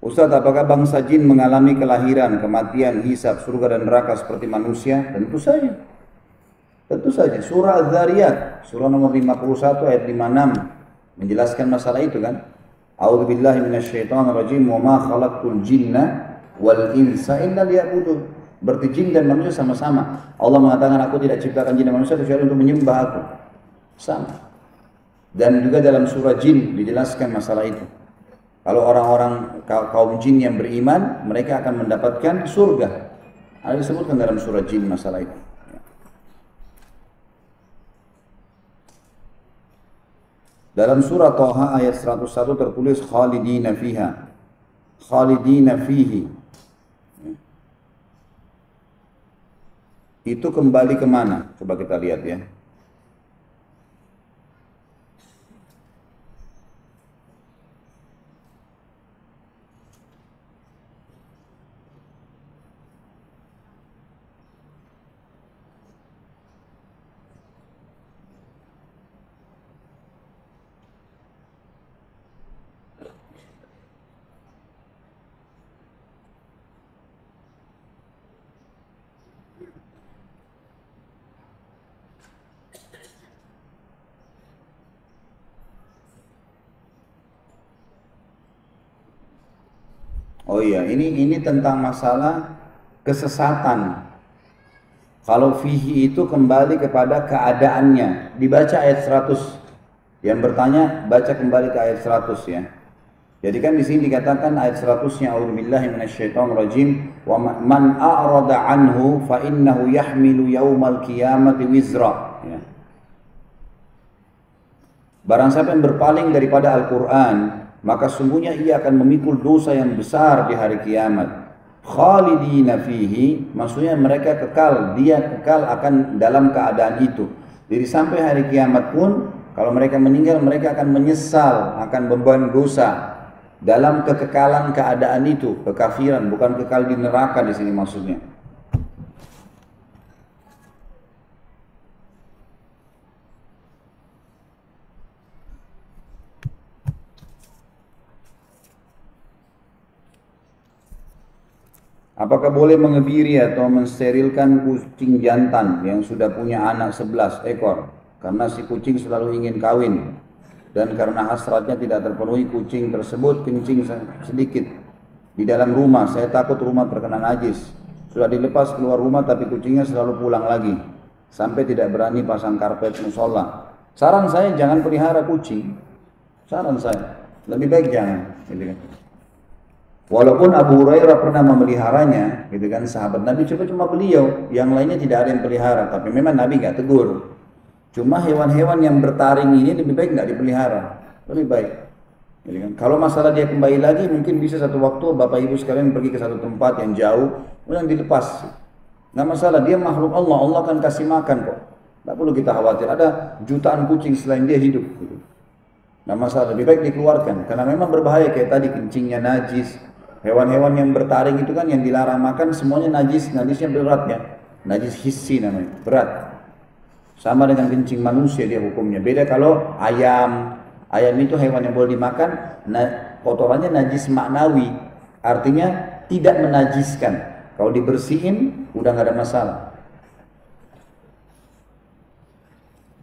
Ustaz, apakah bangsa jin mengalami kelahiran, kematian, hisab, surga dan neraka seperti manusia? Tentu saja. Tentu saja. Surah Az-Zariyat, surah nomor 51 ayat 56 menjelaskan masalah itu kan. A'udzubillahi minasyaitonirrajim wa ma khalaqtul jinna wal insa illa liya'budun. Berarti jin dan manusia sama-sama. Allah mengatakan aku tidak ciptakan jin dan manusia kecuali untuk menyembah aku. Sama. Dan juga dalam surah jin dijelaskan masalah itu. Kalau orang-orang kaum jin yang beriman, mereka akan mendapatkan surga. Ada disebutkan dalam surah jin masalah itu. Dalam surah Thaha ayat 101 tertulis khalidina fiha. Khalidina fihi. Itu kembali kemana? Coba kita lihat ya. Oh iya, ini tentang masalah kesesatan. Kalau fihi itu kembali kepada keadaannya. Dibaca ayat 100. Yang bertanya baca kembali ke ayat 100 ya. Jadi kan di sini dikatakan ayat 100-nya A'udzubillahi minasyaitonirrajim wa man a'rada anhu fa innahu yahmilu yaumal qiyamati wizra ya. Barang siapa yang berpaling daripada Al-Qur'an, maka sungguhnya ia akan memikul dosa yang besar di hari kiamat. Khalidina fihi, maksudnya mereka kekal, dia kekal akan dalam keadaan itu. Jadi sampai hari kiamat pun kalau mereka meninggal mereka akan menyesal akan beban dosa dalam kekekalan keadaan itu, kekafiran, bukan kekal di neraka di sini maksudnya. Apakah boleh mengebiri atau mensterilkan kucing jantan yang sudah punya anak 11 ekor? Karena si kucing selalu ingin kawin. Dan karena hasratnya tidak terpenuhi, kucing tersebut kencing sedikit di dalam rumah. Saya takut rumah terkena najis. Sudah dilepas keluar rumah tapi kucingnya selalu pulang lagi. Sampai tidak berani pasang karpet musola. Saran saya jangan pelihara kucing. Saran saya, lebih baik jangan. Gitu kan. Walaupun Abu Hurairah pernah memeliharanya, gitu kan, sahabat Nabi cuma beliau, yang lainnya tidak ada yang pelihara, tapi memang Nabi nggak tegur. Cuma hewan-hewan yang bertaring ini lebih baik nggak dipelihara, lebih baik. Gitu kan. Kalau masalah dia kembali lagi, mungkin bisa satu waktu Bapak Ibu sekalian pergi ke satu tempat yang jauh, kemudian dilepas. Nggak masalah, dia makhluk Allah, Allah akan kasih makan kok. Nggak perlu kita khawatir, ada jutaan kucing selain dia hidup. Gitu. Nggak masalah, lebih baik dikeluarkan, karena memang berbahaya kayak tadi kencingnya najis. Hewan-hewan yang bertaring itu kan yang dilarang makan semuanya najis, najisnya berat ya, najis hissi namanya, berat. Sama dengan kencing manusia dia hukumnya. Beda kalau ayam, ayam itu hewan yang boleh dimakan, kotorannya najis maknawi, artinya tidak menajiskan. Kalau dibersihin udah nggak ada masalah.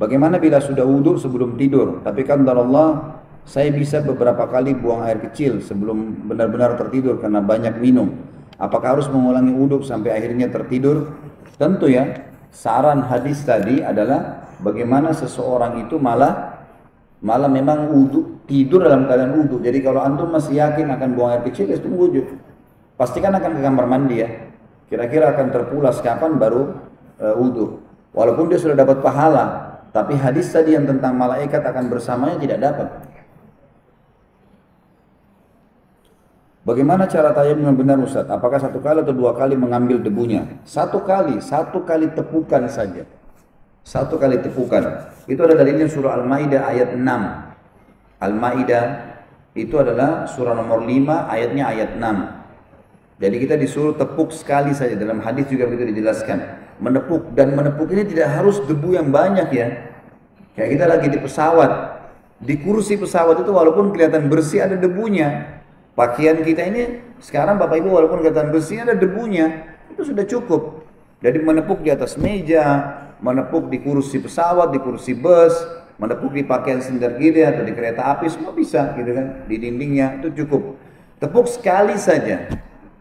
Bagaimana bila sudah wudhu sebelum tidur? Tapi kan Allah, saya bisa beberapa kali buang air kecil sebelum benar-benar tertidur karena banyak minum. Apakah harus mengulangi wudhu sampai akhirnya tertidur? Tentu ya. Saran hadis tadi adalah bagaimana seseorang itu malah memang wudhu, tidur dalam keadaan wudhu. Jadi kalau antum masih yakin akan buang air kecil, ya tunggu wudhu. Pastikan akan ke kamar mandi ya. Kira-kira akan terpulas kapan baru wudhu. Walaupun dia sudah dapat pahala, tapi hadis tadi yang tentang malaikat akan bersamanya tidak dapat. Bagaimana cara tayamum yang benar Ustaz? Apakah satu kali atau dua kali mengambil debunya? Satu kali tepukan saja. Satu kali tepukan. Itu ada dalilnya surah Al-Maidah ayat 6. Al-Maidah itu adalah surah nomor 5 ayatnya ayat 6. Jadi kita disuruh tepuk sekali saja. Dalam hadis juga begitu dijelaskan. Menepuk, dan menepuk ini tidak harus debu yang banyak ya. Kayak kita lagi di pesawat. Di kursi pesawat itu walaupun kelihatan bersih ada debunya. Pakaian kita ini sekarang Bapak Ibu walaupun kelihatan bersih ada debunya, itu sudah cukup. Jadi menepuk di atas meja, menepuk di kursi pesawat, di kursi bus, menepuk di pakaian sender gede atau di kereta api, semua bisa gitu kan. Di dindingnya itu cukup. Tepuk sekali saja.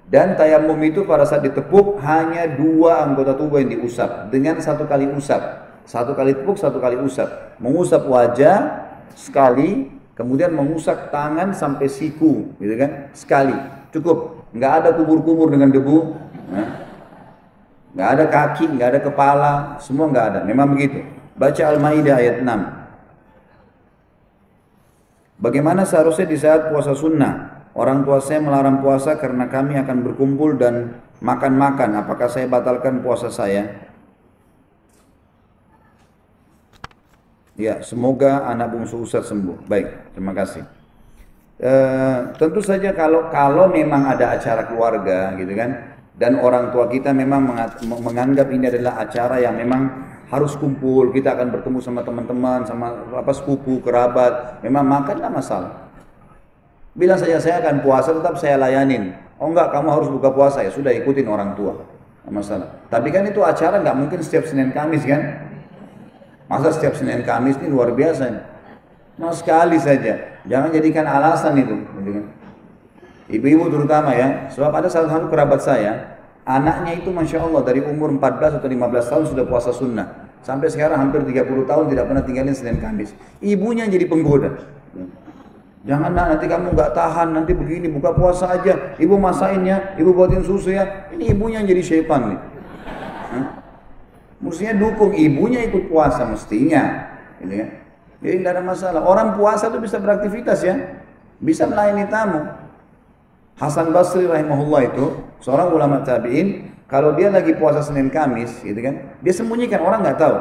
Dan tayamum itu pada saat ditepuk hanya 2 anggota tubuh yang diusap dengan 1 kali usap. 1 kali tepuk, 1 kali usap. Mengusap wajah sekali, kemudian mengusap tangan sampai siku, gitu kan? Sekali, cukup. Nggak ada kubur-kubur dengan debu. Nah. Nggak ada kaki, nggak ada kepala, semua nggak ada. Memang begitu. Baca Al-Maidah ayat 6. Bagaimana seharusnya di saat puasa sunnah? Orang tua saya melarang puasa karena kami akan berkumpul dan makan-makan. Apakah saya batalkan puasa saya? Ya, semoga anak bungsu Ustaz sembuh. Baik, terima kasih. Tentu saja kalau memang ada acara keluarga gitu kan, dan orang tua kita memang menganggap ini adalah acara yang memang harus kumpul, kita akan bertemu sama teman-teman, sama sepupu, kerabat, memang makan tidak masalah. Bilang saja saya akan puasa, tetap saya layanin. Oh enggak, kamu harus buka puasa, ya sudah ikutin orang tua, tidak masalah. Tapi kan itu acara nggak mungkin setiap Senin Kamis kan? Masa setiap Senin Kamis ini luar biasa. Nah sekali saja, jangan jadikan alasan itu. Ibu-ibu terutama ya, sebab ada salah satu kerabat saya, anaknya itu Masya Allah dari umur 14 atau 15 tahun sudah puasa sunnah. Sampai sekarang hampir 30 tahun tidak pernah tinggalin Senin Kamis. Ibunya jadi penggoda. Jangan nanti kamu nggak tahan, nanti begini, buka puasa aja. Ibu masainnya, ibu buatin susu ya. Ini ibunya yang jadi syaitan nih. Mestinya dukung ibunya ikut puasa mestinya. Gitu ya. Jadi tidak ada masalah. Orang puasa itu bisa beraktivitas ya. Bisa melayani tamu. Hasan Basri rahimahullah itu seorang ulama tabi'in, kalau dia lagi puasa Senin Kamis gitu kan, dia sembunyikan, orang nggak tahu.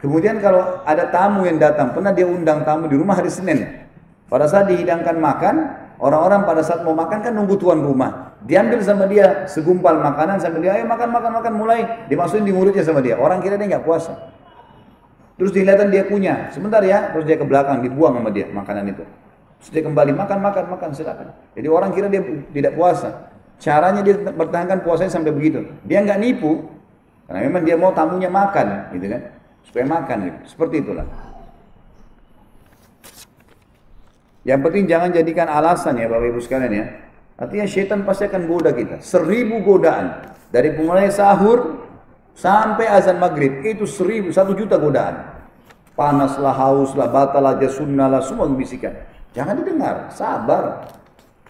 Kemudian kalau ada tamu yang datang, pernah dia undang tamu di rumah hari Senin. Pada saat dihidangkan makan, orang-orang pada saat mau makan kan nunggu tuan rumah. Diambil sama dia segumpal makanan sambil dia ayo makan mulai dimasukin di mulutnya sama dia. Orang kira dia nggak puasa. Terus dilihatin dia punya, sebentar ya, terus dia ke belakang dibuang sama dia makanan itu. Terus dia kembali makan silakan. Jadi orang kira dia tidak puasa. Caranya dia bertahankan puasanya sampai begitu. Dia nggak nipu, karena memang dia mau tamunya makan, gitu kan? Supaya makan, gitu. Seperti itulah. Yang penting jangan jadikan alasan ya Bapak Ibu sekalian ya. Artinya syaitan pasti akan goda kita. 1000 godaan dari mulai sahur sampai azan maghrib itu 1 juta godaan. Panaslah, hauslah, batal aja, sunnah lah, semua bisikan. Jangan didengar, sabar.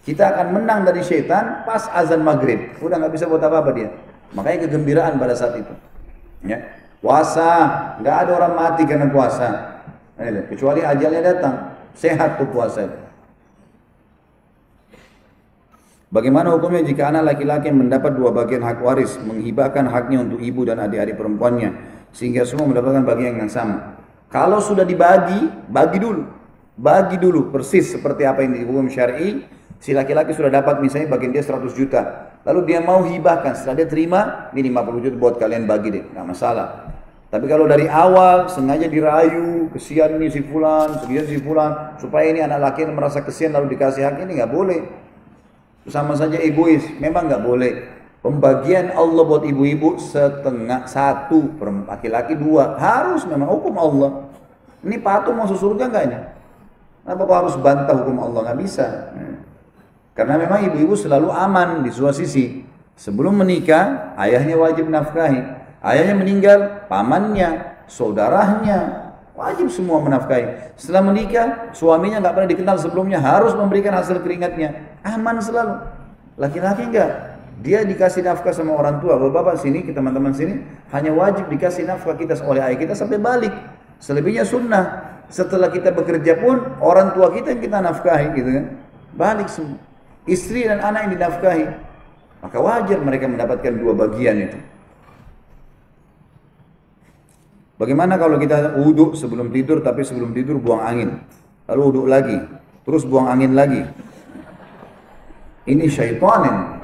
Kita akan menang dari syaitan pas azan maghrib. Udah nggak bisa buat apa-apa dia. Makanya kegembiraan pada saat itu. Ya. Puasa, nggak ada orang mati karena puasa. Kecuali ajalnya datang. Sehat tuh puasa. Bagaimana hukumnya jika anak laki-laki mendapat 2 bagian hak waris, menghibahkan haknya untuk ibu dan adik-adik perempuannya, sehingga semua mendapatkan bagian yang sama. Kalau sudah dibagi, bagi dulu. Bagi dulu persis seperti apa yang dihukum syar'i. Si laki-laki sudah dapat misalnya bagian dia 100 juta. Lalu dia mau hibahkan, setelah dia terima, ini 50 juta buat kalian bagi deh, nggak masalah. Tapi kalau dari awal sengaja dirayu, kesian nih si fulan, supaya ini anak laki yang merasa kesian lalu dikasih hak, ini nggak boleh. Sama saja egois, memang nggak boleh. Pembagian Allah buat ibu-ibu setengah, 1, laki-laki 2, harus memang hukum Allah. Ini patung masuk surga nggak ini? Kenapa kau harus bantah hukum Allah? Nggak bisa. Karena memang ibu-ibu selalu aman di sebuah sisi. Sebelum menikah, ayahnya wajib nafkahi. Ayahnya meninggal, pamannya, saudaranya, wajib semua menafkahi. Setelah menikah, suaminya nggak pernah dikenal sebelumnya, harus memberikan hasil keringatnya. Aman selalu. Laki-laki enggak. Dia dikasih nafkah sama orang tua. Bapak-bapak sini, kita teman-teman sini, hanya wajib dikasih nafkah kita oleh ayah kita sampai balik. Selebihnya sunnah. Setelah kita bekerja pun orang tua kita yang kita nafkahi gitu kan. Balik semua. Istri dan anak yang dinafkahi. Maka wajar mereka mendapatkan 2 bagian itu. Bagaimana kalau kita wudhu sebelum tidur tapi sebelum tidur buang angin. Lalu wudhu lagi. Terus buang angin lagi. Ini syaitan.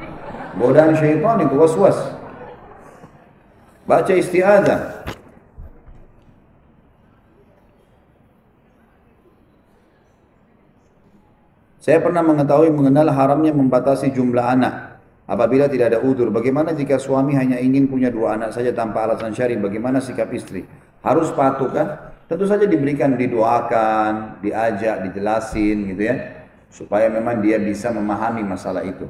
Godaan syaitan itu was-was. Baca isti'adzah. Saya pernah mengenal haramnya membatasi jumlah anak apabila tidak ada udzur. Bagaimana jika suami hanya ingin punya 2 anak saja tanpa alasan syar'i? Bagaimana sikap istri? Harus patuh kan? Tentu saja diberikan, didoakan, diajak, dijelasin gitu ya, supaya memang dia bisa memahami masalah itu.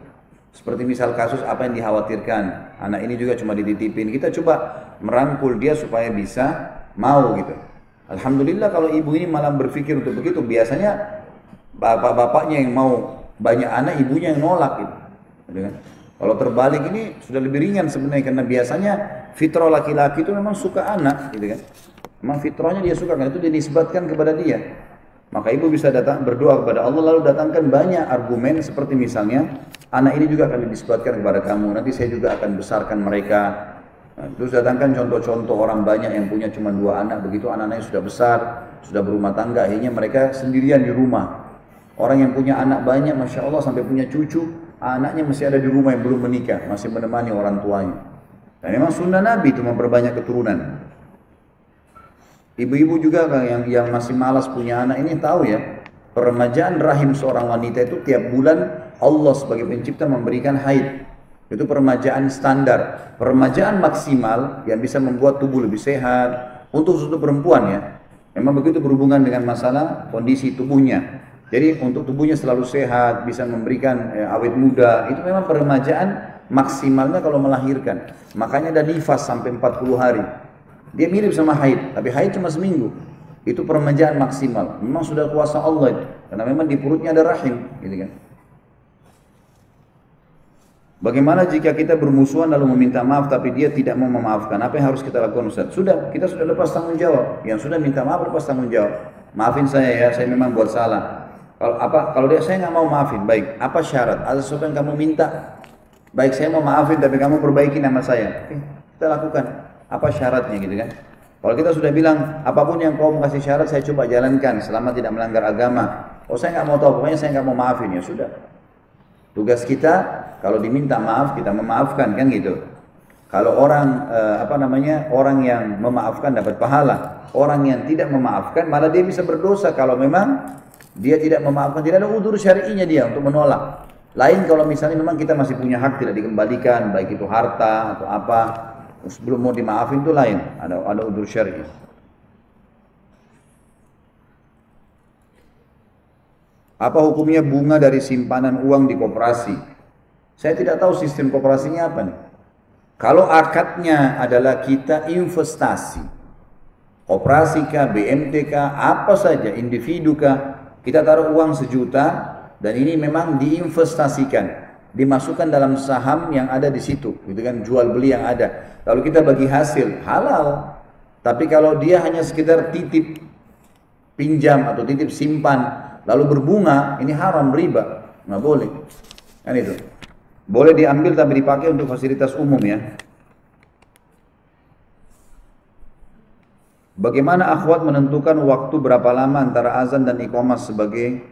Seperti misal kasus apa yang dikhawatirkan, anak ini juga cuma dititipin, kita coba merangkul dia supaya bisa mau gitu. Alhamdulillah kalau ibu ini malah berpikir untuk begitu. Biasanya bapak-bapaknya yang mau banyak anak, ibunya yang nolak gitu. Kalau terbalik ini sudah lebih ringan sebenarnya, karena biasanya fitrah laki-laki itu memang suka anak gitu kan. Memang fitrahnya dia suka, karena itu dinisbatkan kepada dia. Maka ibu bisa datang berdoa kepada Allah, lalu datangkan banyak argumen seperti misalnya, anak ini juga akan dinisbatkan kepada kamu, nanti saya juga akan besarkan mereka. Nah, terus datangkan contoh-contoh orang banyak yang punya cuma 2 anak, begitu anak-anaknya sudah besar, sudah berumah tangga, akhirnya mereka sendirian di rumah. Orang yang punya anak banyak, Masya Allah sampai punya cucu, anaknya masih ada di rumah yang belum menikah, masih menemani orang tuanya. Dan memang sunnah Nabi itu memperbanyak keturunan. Ibu-ibu juga yang masih malas punya anak ini tahu ya, peremajaan rahim seorang wanita itu tiap bulan Allah sebagai pencipta memberikan haid. Itu peremajaan standar, peremajaan maksimal yang bisa membuat tubuh lebih sehat untuk perempuan ya. Memang begitu berhubungan dengan masalah kondisi tubuhnya. Jadi untuk tubuhnya selalu sehat, bisa memberikan awet muda, itu memang peremajaan maksimalnya kalau melahirkan. Makanya ada nifas sampai 40 hari. Dia mirip sama haid, tapi haid cuma seminggu. Itu peremajaan maksimal. Memang sudah kuasa Allah itu, karena memang di perutnya ada rahim, gitu kan. Bagaimana jika kita bermusuhan lalu meminta maaf tapi dia tidak mau memaafkan? Apa yang harus kita lakukan, Ustaz? Kita sudah lepas tanggung jawab. Yang sudah minta maaf lepas tanggung jawab. Maafin saya ya, saya memang buat salah. Kalau dia saya nggak mau maafin, baik. Apa syarat? Ada sesuatu yang kamu minta? Baik, saya mau maafin tapi kamu perbaiki nama saya. Oke, kita lakukan. Apa syaratnya gitu kan? Kalau kita sudah bilang apapun yang kau mau kasih syarat saya coba jalankan selama tidak melanggar agama. Oh saya nggak mau tahu, pokoknya saya nggak mau maafin, ya sudah. Tugas kita kalau diminta maaf kita memaafkan kan gitu. Kalau orang orang yang memaafkan dapat pahala, orang yang tidak memaafkan malah dia bisa berdosa kalau memang dia tidak memaafkan, tidak ada udzur syar'inya dia untuk menolak. Lain kalau misalnya memang kita masih punya hak tidak dikembalikan, baik itu harta atau apa, sebelum mau dimaafin itu lain, ada udzur syar'i. Apa hukumnya bunga dari simpanan uang di koperasi? Saya tidak tahu sistem koperasinya apa nih. Kalau akadnya adalah kita investasi, koperasi kah, BMT kah, apa saja, individu kah, kita taruh uang 1 juta dan ini memang diinvestasikan, dimasukkan dalam saham yang ada di situ, gitu kan, jual beli yang ada. Lalu kita bagi hasil, halal. Tapi kalau dia hanya sekedar titip pinjam atau titip simpan lalu berbunga, ini haram, riba, nggak boleh. Kan itu. Boleh diambil tapi dipakai untuk fasilitas umum ya. Bagaimana akhwat menentukan waktu berapa lama antara azan dan iqamah sebagai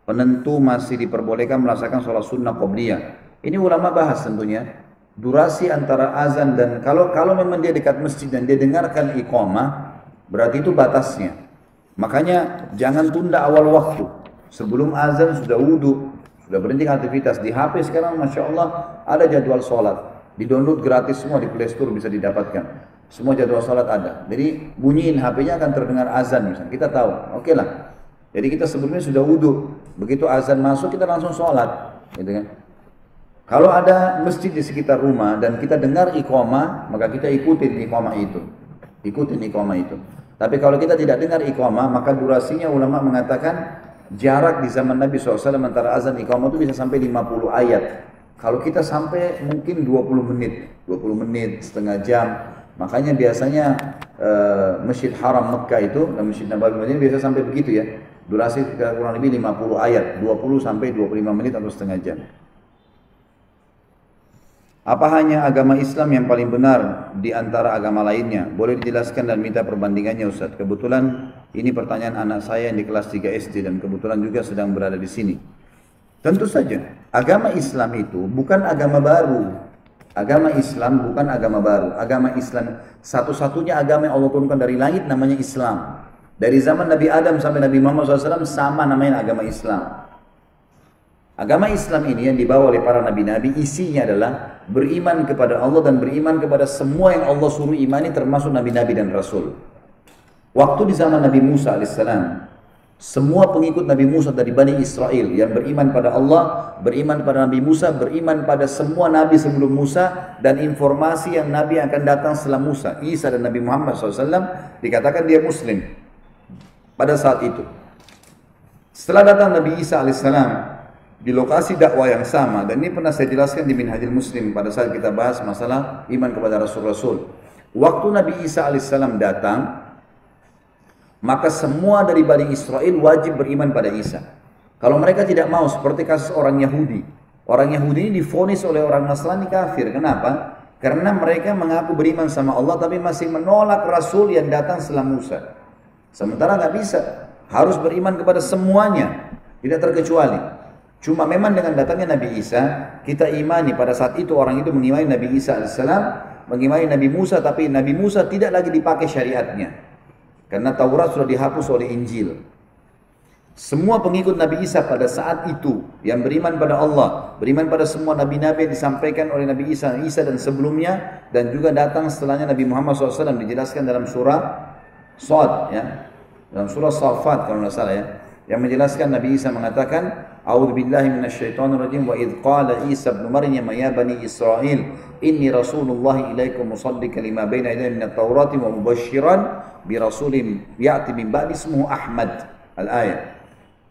penentu masih diperbolehkan melaksanakan sholat sunnah qobliyah? Ini ulama bahas tentunya. Durasi antara azan dan kalau memang dia dekat masjid dan dia dengarkan iqamah, berarti itu batasnya. Makanya jangan tunda awal waktu. Sebelum azan sudah wudu, sudah berhenti aktivitas. Di HP sekarang Masya Allah ada jadwal sholat. Di-download gratis semua di Play Store bisa didapatkan. Semua jadwal salat ada. Jadi bunyiin HP-nya akan terdengar azan misalnya. Kita tahu, oke lah. Jadi kita sebelumnya sudah wudhu. Begitu azan masuk kita langsung sholat. Gitu kan. Kalau ada masjid di sekitar rumah dan kita dengar iqamah, maka kita ikutin iqamah itu. Ikutin iqamah itu. Tapi kalau kita tidak dengar iqamah, maka durasinya ulama mengatakan jarak di zaman Nabi SAW antara azan iqamah itu bisa sampai 50 ayat. Kalau kita sampai mungkin 20 menit, setengah jam. Makanya biasanya Masjid Haram Mekah itu dan Masjid Nabawi Madinah biasa sampai begitu ya. Durasi kurang lebih 50 ayat, 20 sampai 25 menit atau setengah jam. Apa hanya agama Islam yang paling benar di antara agama lainnya? Boleh dijelaskan dan minta perbandingannya Ustaz. Kebetulan ini pertanyaan anak saya yang di kelas 3 SD dan kebetulan juga sedang berada di sini. Tentu saja, agama Islam itu bukan agama baru. Agama Islam bukan agama baru. Agama Islam satu-satunya agama yang Allah turunkan dari langit namanya Islam. Dari zaman Nabi Adam sampai Nabi Muhammad SAW sama namanya agama Islam. Agama Islam ini yang dibawa oleh para nabi-nabi isinya adalah beriman kepada Allah dan beriman kepada semua yang Allah suruh imani termasuk nabi-nabi dan rasul. Waktu di zaman Nabi Musa alaihissalam, semua pengikut Nabi Musa dari Bani Israel yang beriman pada Allah, beriman pada Nabi Musa, beriman pada semua nabi sebelum Musa, dan informasi yang nabi akan datang setelah Musa, Isa dan Nabi Muhammad SAW, dikatakan dia muslim pada saat itu. Setelah datang Nabi Isa alaihissalam di lokasi dakwah yang sama, dan ini pernah saya jelaskan di Minhajul Muslim pada saat kita bahas masalah iman kepada Rasul-Rasul. Waktu Nabi Isa alaihissalam datang, maka semua dari Bani Israel wajib beriman pada Isa. Kalau mereka tidak mau, seperti kasus orang Yahudi. Orang Yahudi ini divonis oleh orang Nasrani kafir. Kenapa? Karena mereka mengaku beriman sama Allah tapi masih menolak Rasul yang datang setelah Musa. Sementara nggak bisa, harus beriman kepada semuanya, tidak terkecuali. Cuma memang dengan datangnya Nabi Isa, kita imani pada saat itu orang itu mengimani Nabi Isa alaihissalam, mengimani Nabi Musa, tapi Nabi Musa tidak lagi dipakai syariatnya. Karena Taurat sudah dihapus oleh Injil. Semua pengikut Nabi Isa pada saat itu yang beriman pada Allah, beriman pada semua nabi-nabi yang disampaikan oleh Nabi Isa dan sebelumnya, dan juga datang setelahnya Nabi Muhammad SAW, dijelaskan dalam surah Shad, ya, dalam surah Shafat kalau tidak salah, ya, yang menjelaskan Nabi Isa mengatakan, A'udzubillahi minasyaitonirrajim wa idz qala Isa ibn Maryam ya bani Israil inni rasulullah ilaikum musaddiqan lima baina yadayya minat taurati wa mubasysyiran bi rasulin ya'ti min ba'di ismuhu Ahmad. Al-ayat.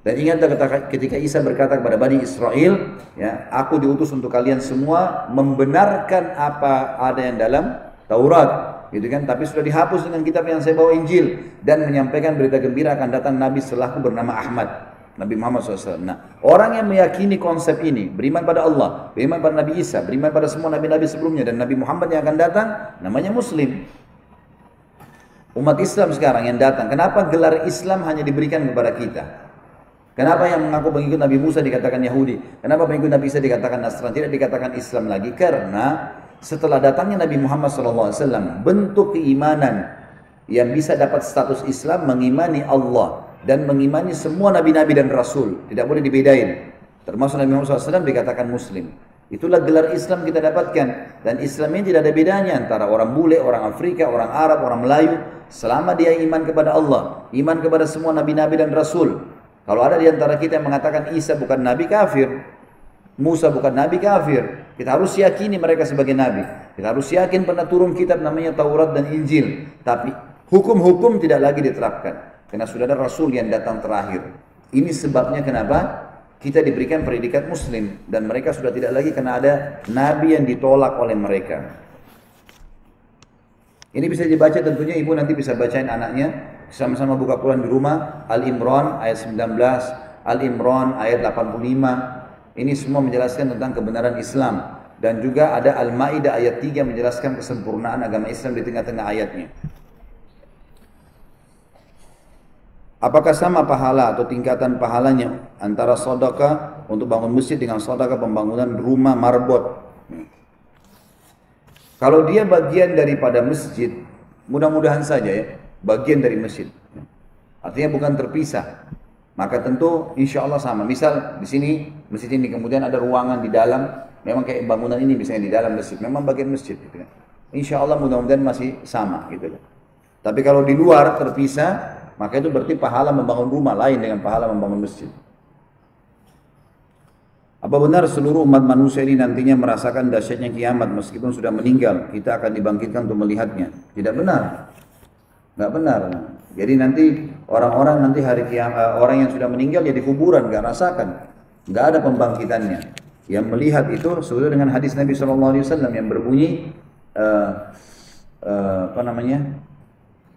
Dan ingat ketika Isa berkata kepada Bani Israel, ya, aku diutus untuk kalian semua membenarkan apa ada yang dalam Taurat, gitu kan? Tapi sudah dihapus dengan kitab yang saya bawa, Injil, dan menyampaikan berita gembira akan datang Nabi setelahku bernama Ahmad, Nabi Muhammad SAW. Nah, orang yang meyakini konsep ini, beriman pada Allah, beriman pada Nabi Isa, beriman pada semua nabi-nabi sebelumnya dan Nabi Muhammad yang akan datang, namanya Muslim. Umat Islam sekarang yang datang, kenapa gelar Islam hanya diberikan kepada kita? Kenapa yang mengaku pengikut Nabi Musa dikatakan Yahudi? Kenapa pengikut Nabi Isa dikatakan Nasrani, tidak dikatakan Islam lagi? Karena setelah datangnya Nabi Muhammad SAW, bentuk keimanan yang bisa dapat status Islam mengimani Allah dan mengimani semua nabi-nabi dan rasul, tidak boleh dibedain. Termasuk Nabi Muhammad SAW dikatakan Muslim. Itulah gelar Islam kita dapatkan, dan Islam ini tidak ada bedanya antara orang bule, orang Afrika, orang Arab, orang Melayu, selama dia iman kepada Allah, iman kepada semua nabi-nabi dan rasul. Kalau ada di antara kita yang mengatakan Isa bukan nabi, kafir. Musa bukan nabi, kafir. Kita harus yakini mereka sebagai nabi. Kita harus yakin pernah turun kitab namanya Taurat dan Injil. Tapi hukum-hukum tidak lagi diterapkan. Karena sudah ada Rasul yang datang terakhir. Ini sebabnya kenapa kita diberikan predikat Muslim. Dan mereka sudah tidak lagi karena ada nabi yang ditolak oleh mereka. Ini bisa dibaca, tentunya ibu nanti bisa bacain anaknya. Sama-sama buka Quran di rumah. Al-Imran ayat 19, Al-Imran ayat 85. Ini semua menjelaskan tentang kebenaran Islam. Dan juga ada Al-Ma'idah ayat 3 menjelaskan kesempurnaan agama Islam di tengah-tengah ayatnya. Apakah sama pahala atau tingkatan pahalanya antara sedekah untuk bangun masjid dengan sedekah pembangunan rumah marbot? Kalau dia bagian daripada masjid, mudah-mudahan saja ya, bagian dari masjid. Artinya bukan terpisah. Maka tentu insya Allah sama. Misal di sini, masjid ini kemudian ada ruangan di dalam, memang kayak bangunan ini misalnya di dalam masjid, memang bagian masjid. Gitu. Insya Allah mudah-mudahan masih sama. Gitu. Tapi kalau di luar terpisah, maka itu berarti pahala membangun rumah lain dengan pahala membangun masjid. Apa benar seluruh umat manusia ini nantinya merasakan dahsyatnya kiamat meskipun sudah meninggal, kita akan dibangkitkan untuk melihatnya? Tidak benar. Nggak benar. Jadi nanti orang-orang nanti hari kiamat, orang yang sudah meninggal ya di kuburan, nggak rasakan. Nggak ada pembangkitannya. Yang melihat itu sesuai dengan hadis Nabi SAW yang berbunyi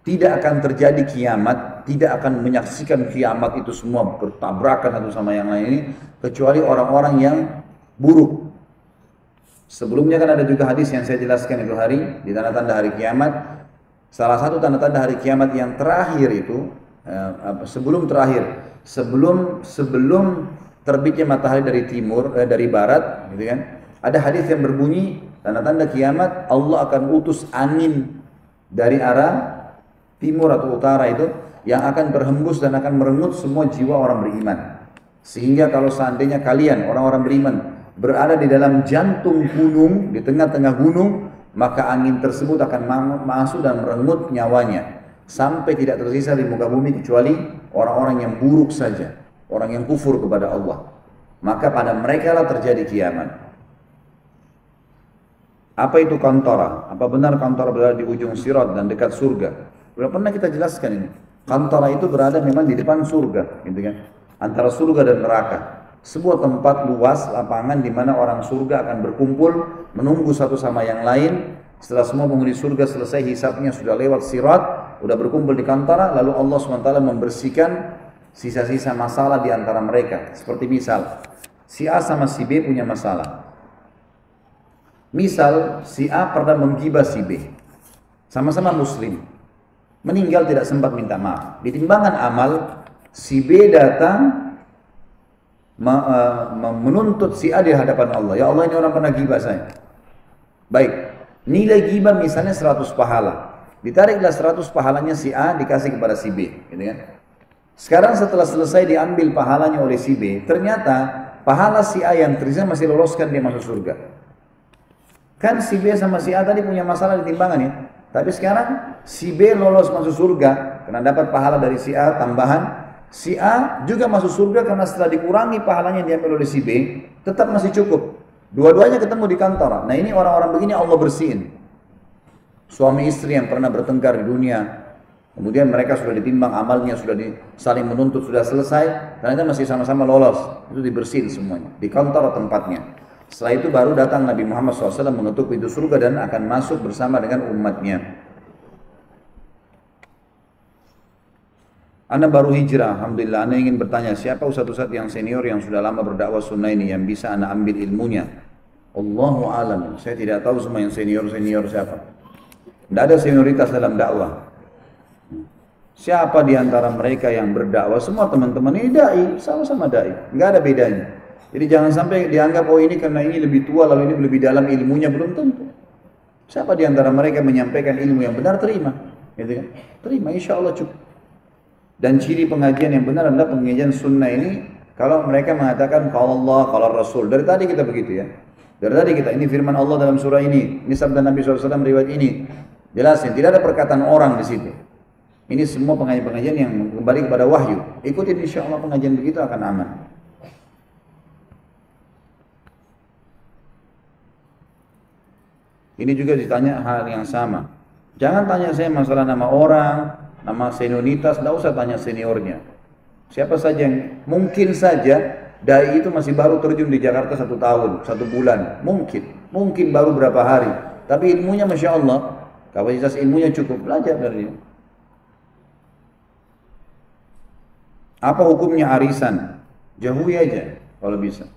tidak akan terjadi kiamat, tidak akan menyaksikan kiamat itu semua bertabrakan satu sama yang lain ini, kecuali orang-orang yang buruk. Sebelumnya kan ada juga hadis yang saya jelaskan itu hari, di tanda-tanda hari kiamat. Salah satu tanda-tanda hari kiamat yang terakhir itu, sebelum terbitnya matahari dari timur, dari barat, gitu kan? Ada hadis yang berbunyi, tanda-tanda kiamat, Allah akan utus angin dari arah timur atau utara itu yang akan berhembus dan akan merenggut semua jiwa orang beriman. Sehingga kalau seandainya kalian orang-orang beriman berada di dalam jantung gunung, di tengah-tengah gunung, maka angin tersebut akan masuk dan merenggut nyawanya sampai tidak tersisa di muka bumi kecuali orang-orang yang buruk saja, orang yang kufur kepada Allah. Maka pada mereka lah terjadi kiamat. Apa itu kantara? Apa benar kantara berada di ujung sirat dan dekat surga? Sudah pernah kita jelaskan ini. Kantara itu berada memang di depan surga, gitu kan? Antara surga dan neraka. Sebuah tempat luas, lapangan di mana orang surga akan berkumpul, menunggu satu sama yang lain. Setelah semua penghuni surga selesai hisabnya, sudah lewat sirat, sudah berkumpul di kantara, lalu Allah SWT membersihkan sisa-sisa masalah di antara mereka. Seperti misal, si A sama si B punya masalah. Misal, si A pernah menggibah si B. Sama-sama muslim. Meninggal tidak sempat minta maaf. Di timbangan amal, si B datang menuntut si A di hadapan Allah. Ya Allah, ini orang pernah gibah saya. Baik, nilai gibah misalnya 100 pahala. Ditariklah 100 pahalanya si A dikasih kepada si B, gitu kan? Sekarang setelah selesai diambil pahalanya oleh si B, ternyata pahala si A yang tersisa masih loloskan dia masuk surga. Kan si B sama si A tadi punya masalah di timbangan ya. Tapi sekarang si B lolos masuk surga karena dapat pahala dari si A tambahan. Si A juga masuk surga karena setelah dikurangi pahalanya yang diambil oleh si B, tetap masih cukup. Dua-duanya ketemu di kantor. Nah ini orang-orang begini Allah bersihin. Suami istri yang pernah bertengkar di dunia, kemudian mereka sudah ditimbang amalnya, sudah saling menuntut, sudah selesai, ternyata masih sama-sama lolos. Itu dibersihin semuanya di kantor tempatnya. Setelah itu baru datang Nabi Muhammad SAW mengetuk pintu surga dan akan masuk bersama dengan umatnya. Anda baru hijrah, Alhamdulillah. Anda ingin bertanya, siapa ustadz-ustadz yang senior yang sudah lama berdakwah sunnah ini yang bisa Anda ambil ilmunya? Allahu alam. Saya tidak tahu semua yang senior-senior siapa. Tidak ada senioritas dalam dakwah. Siapa di antara mereka yang berdakwah? Semua teman-teman ini dai, sama-sama dai. Nggak ada bedanya. Jadi jangan sampai dianggap, oh ini karena ini lebih tua, lalu ini lebih dalam ilmunya, belum tentu. Siapa di antara mereka menyampaikan ilmu yang benar, terima. Gitu kan? Terima, insya Allah cukup. Dan ciri pengajian yang benar adalah pengajian sunnah ini, kalau mereka mengatakan kalau Allah, kalau Rasul. Dari tadi kita begitu ya. Dari tadi kita, ini firman Allah dalam surah ini sabda Nabi SAW riwayat ini. Jelasin, tidak ada perkataan orang di situ. Ini semua pengajian-pengajian yang kembali kepada wahyu. Ikutin insya Allah pengajian begitu akan aman. Ini juga ditanya hal yang sama. Jangan tanya saya masalah nama orang, nama senioritas, tidak usah tanya seniornya. Siapa saja yang mungkin saja dai itu masih baru terjun di Jakarta 1 tahun, 1 bulan, mungkin baru berapa hari. Tapi ilmunya masya Allah, kapasitas ilmunya cukup, belajar dari dia. Apa hukumnya arisan? Jauhi aja kalau bisa.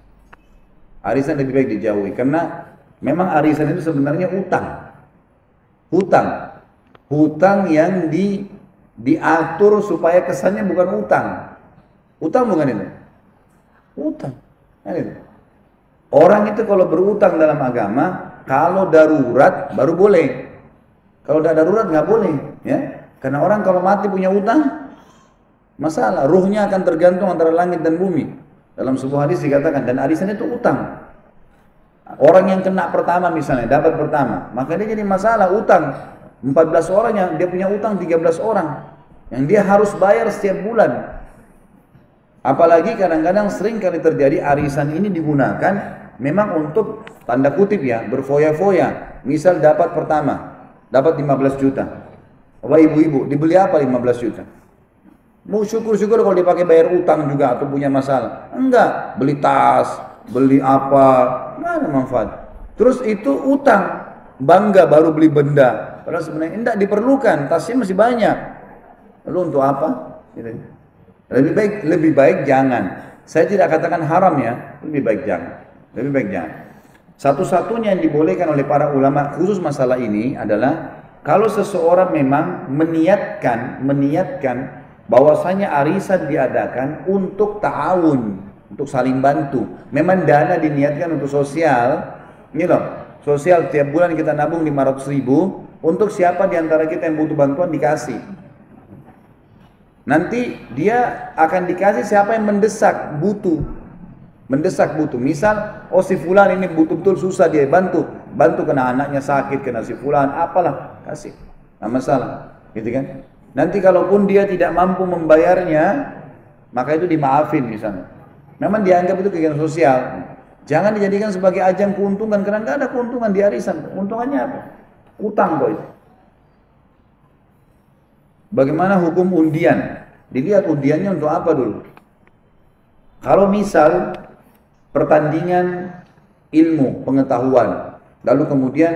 Arisan lebih baik dijauhi karena memang arisan itu sebenarnya hutang yang diatur supaya kesannya bukan utang. Utang bukan itu. Utang. Kan itu. Orang itu kalau berutang dalam agama, kalau darurat baru boleh. Kalau tidak darurat nggak boleh, ya. Karena orang kalau mati punya utang, masalah. Ruhnya akan tergantung antara langit dan bumi. Dalam sebuah hadis dikatakan, dan arisan itu utang. Orang yang kena pertama misalnya, dapat pertama, maka dia jadi masalah utang. 14 orang yang dia punya utang 13 orang yang dia harus bayar setiap bulan. Apalagi kadang-kadang sering kali terjadi arisan ini digunakan memang untuk tanda kutip ya, berfoya-foya. Misal dapat pertama, dapat 15 juta. Wah ibu-ibu, dibeli apa 15 juta? Mau syukur-syukur kalau dipakai bayar utang juga atau punya masalah. Enggak, beli tas, beli apa, nggak ada manfaat. Terus itu utang, bangga baru beli benda. Padahal sebenarnya tidak diperlukan, tasnya masih banyak. Lalu untuk apa? Lebih baik jangan. Saya tidak katakan haram ya, lebih baik jangan. Lebih baik jangan. Satu-satunya yang dibolehkan oleh para ulama khusus masalah ini adalah kalau seseorang memang meniatkan bahwasanya arisan diadakan untuk ta'awun, untuk saling bantu. Memang dana diniatkan untuk sosial, ini loh, sosial tiap bulan kita nabung 500.000 untuk siapa di antara kita yang butuh bantuan dikasih. Nanti dia akan dikasih siapa yang mendesak butuh. Mendesak butuh. Misal, oh si fulan ini betul-betul susah, dia bantu. Bantu kena anaknya sakit, kena si fulan, apalah, kasih. Nggak masalah. Gitu kan? Nanti kalaupun dia tidak mampu membayarnya, maka itu dimaafin misalnya. Memang dianggap itu kegiatan sosial. Jangan dijadikan sebagai ajang keuntungan, karena nggak ada keuntungan di arisan. Keuntungannya apa? Utang kok itu. Bagaimana hukum undian? Dilihat undiannya untuk apa dulu. Kalau misal pertandingan ilmu, pengetahuan, lalu kemudian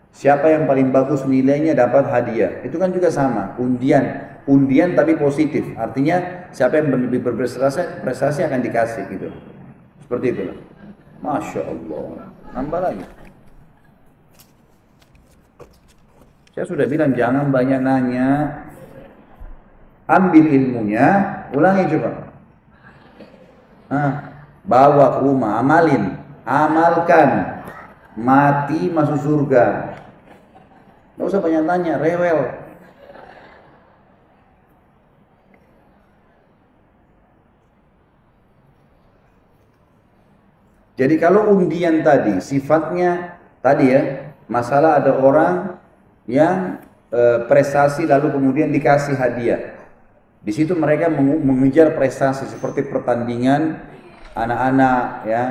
siapa yang paling bagus nilainya dapat hadiah. Itu kan juga sama, undian tapi positif. Artinya siapa yang lebih berprestasi akan dikasih gitu. Seperti itulah. Masya Allah. Nambah lagi. Saya sudah bilang jangan banyak nanya. Ambil ilmunya, ulangi coba. Bawa ke rumah, amalin, amalkan, mati masuk surga. Nggak usah banyak tanya, rewel. Jadi kalau undian tadi sifatnya tadi ya, masalah ada orang yang prestasi lalu kemudian dikasih hadiah. Di situ mereka mengejar prestasi seperti pertandingan anak-anak ya,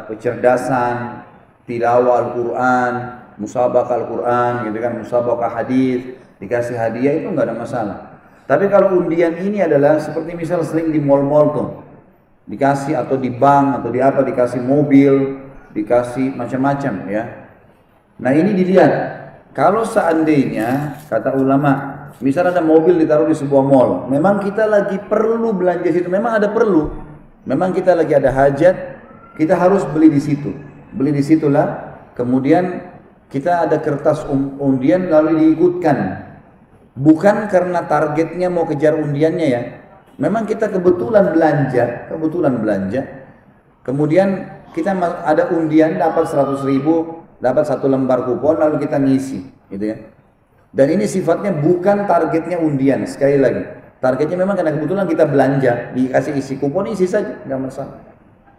kecerdasan, tilawah Al-Quran, musabaqah Al-Quran, gitu kan, musabaqah hadis, dikasih hadiah itu nggak ada masalah. Tapi kalau undian ini adalah seperti misal sering di mall-mall tuh, dikasih atau di bank atau di apa, dikasih mobil, dikasih macam-macam ya. Nah ini dilihat, kalau seandainya kata ulama, misal ada mobil ditaruh di sebuah mall, memang kita lagi perlu belanja situ, memang ada perlu, memang kita lagi ada hajat, kita harus beli di situ, beli di situlah, kemudian kita ada kertas undian lalu diikutkan, bukan karena targetnya mau kejar undiannya ya, memang kita kebetulan belanja, kemudian kita ada undian dapat 100.000, dapat 1 lembar kupon lalu kita ngisi, gitu ya. Dan ini sifatnya bukan targetnya undian, sekali lagi. Targetnya memang karena kebetulan kita belanja, dikasih isi kupon, isi saja, nggak masalah.